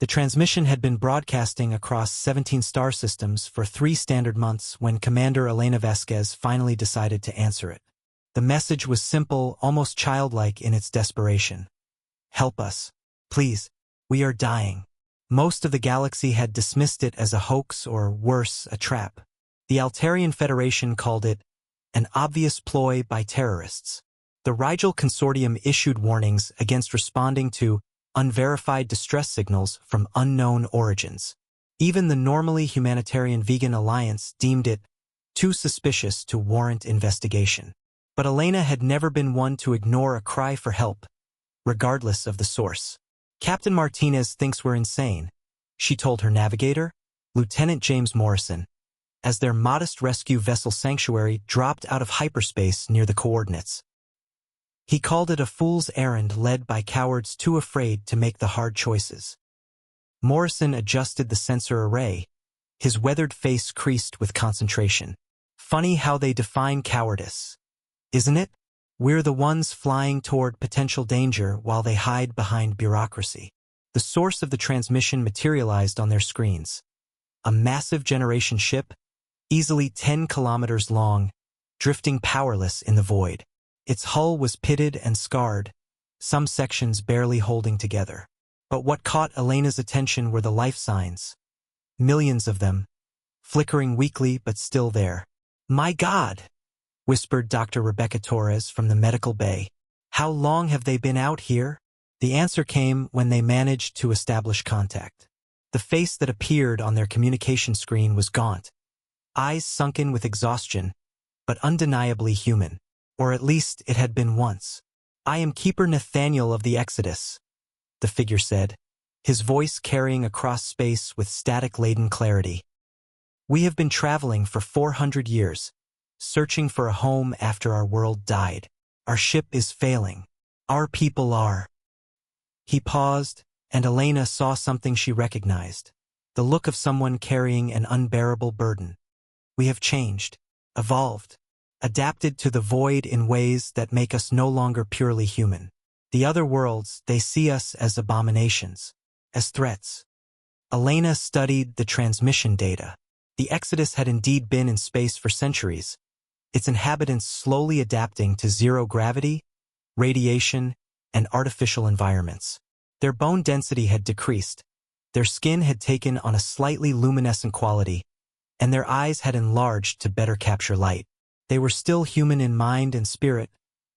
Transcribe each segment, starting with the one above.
The transmission had been broadcasting across 17 star systems for 3 standard months when Commander Elena Vasquez finally decided to answer it. The message was simple, almost childlike in its desperation. Help us. Please. We are dying. Most of the galaxy had dismissed it as a hoax or, worse, a trap. The Altarian Federation called it an obvious ploy by terrorists. The Rigel Consortium issued warnings against responding to unverified distress signals from unknown origins. Even the normally humanitarian Vegan Alliance deemed it too suspicious to warrant investigation. But Elena had never been one to ignore a cry for help, regardless of the source. Captain Martinez thinks we're insane, she told her navigator, Lieutenant James Morrison, as their modest rescue vessel Sanctuary dropped out of hyperspace near the coordinates. He called it a fool's errand led by cowards too afraid to make the hard choices. Morrison adjusted the sensor array, his weathered face creased with concentration. Funny how they define cowardice, isn't it? We're the ones flying toward potential danger while they hide behind bureaucracy. The source of the transmission materialized on their screens. A massive generation ship, easily 10 kilometers long, drifting powerless in the void. Its hull was pitted and scarred, some sections barely holding together. But what caught Elena's attention were the life signs. Millions of them, flickering weakly but still there. "My God!" whispered Dr. Rebecca Torres from the medical bay. "How long have they been out here?" The answer came when they managed to establish contact. The face that appeared on their communication screen was gaunt, eyes sunken with exhaustion, but undeniably human. Or at least it had been once. "I am Keeper Nathaniel of the Exodus," the figure said, his voice carrying across space with static-laden clarity. "We have been traveling for 400 years, searching for a home after our world died. Our ship is failing. Our people are." He paused, and Elena saw something she recognized. The look of someone carrying an unbearable burden. "We have changed, evolved, adapted to the void in ways that make us no longer purely human. The other worlds, they see us as abominations, as threats." Elena studied the transmission data. The Exodus had indeed been in space for centuries, its inhabitants slowly adapting to zero gravity, radiation, and artificial environments. Their bone density had decreased, their skin had taken on a slightly luminescent quality, and their eyes had enlarged to better capture light. They were still human in mind and spirit,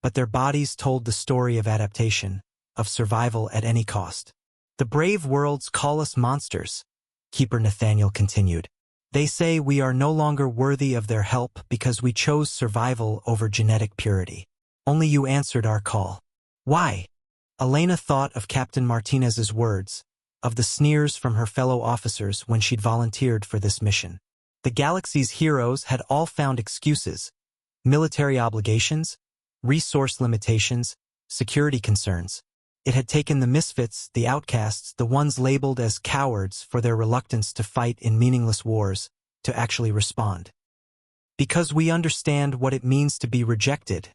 but their bodies told the story of adaptation, of survival at any cost. "The brave worlds call us monsters," Keeper Nathaniel continued. "They say we are no longer worthy of their help because we chose survival over genetic purity. Only you answered our call." "Why?" Elena thought of Captain Martinez's words, of the sneers from her fellow officers when she'd volunteered for this mission. The galaxy's heroes had all found excuses: military obligations, resource limitations, security concerns. It had taken the misfits, the outcasts, the ones labeled as cowards for their reluctance to fight in meaningless wars, to actually respond. "Because we understand what it means to be rejected,"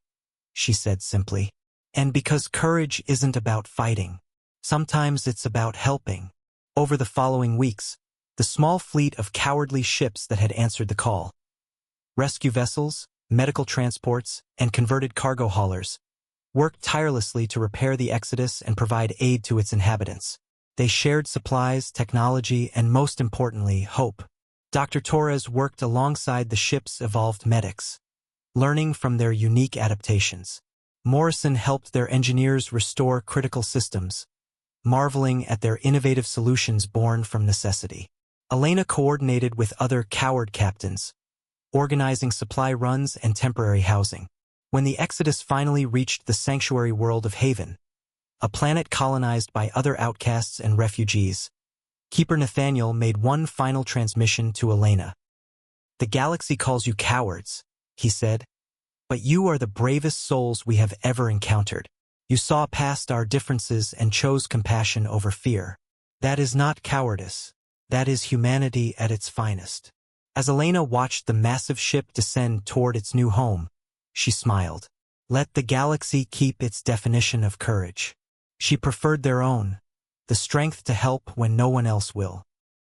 she said simply. "And because courage isn't about fighting. Sometimes it's about helping." Over the following weeks, the small fleet of cowardly ships that had answered the call, rescue vessels, medical transports, and converted cargo haulers, worked tirelessly to repair the Exodus and provide aid to its inhabitants. They shared supplies, technology, and most importantly, hope. Dr. Torres worked alongside the ship's evolved medics, learning from their unique adaptations. Morrison helped their engineers restore critical systems, marveling at their innovative solutions born from necessity. Elena coordinated with other coward captains, organizing supply runs and temporary housing. When the Exodus finally reached the sanctuary world of Haven, a planet colonized by other outcasts and refugees, Keeper Nathaniel made one final transmission to Elena. "The galaxy calls you cowards," he said, "but you are the bravest souls we have ever encountered. You saw past our differences and chose compassion over fear. That is not cowardice. That is humanity at its finest." As Elena watched the massive ship descend toward its new home, she smiled. Let the galaxy keep its definition of courage. She preferred their own, the strength to help when no one else will.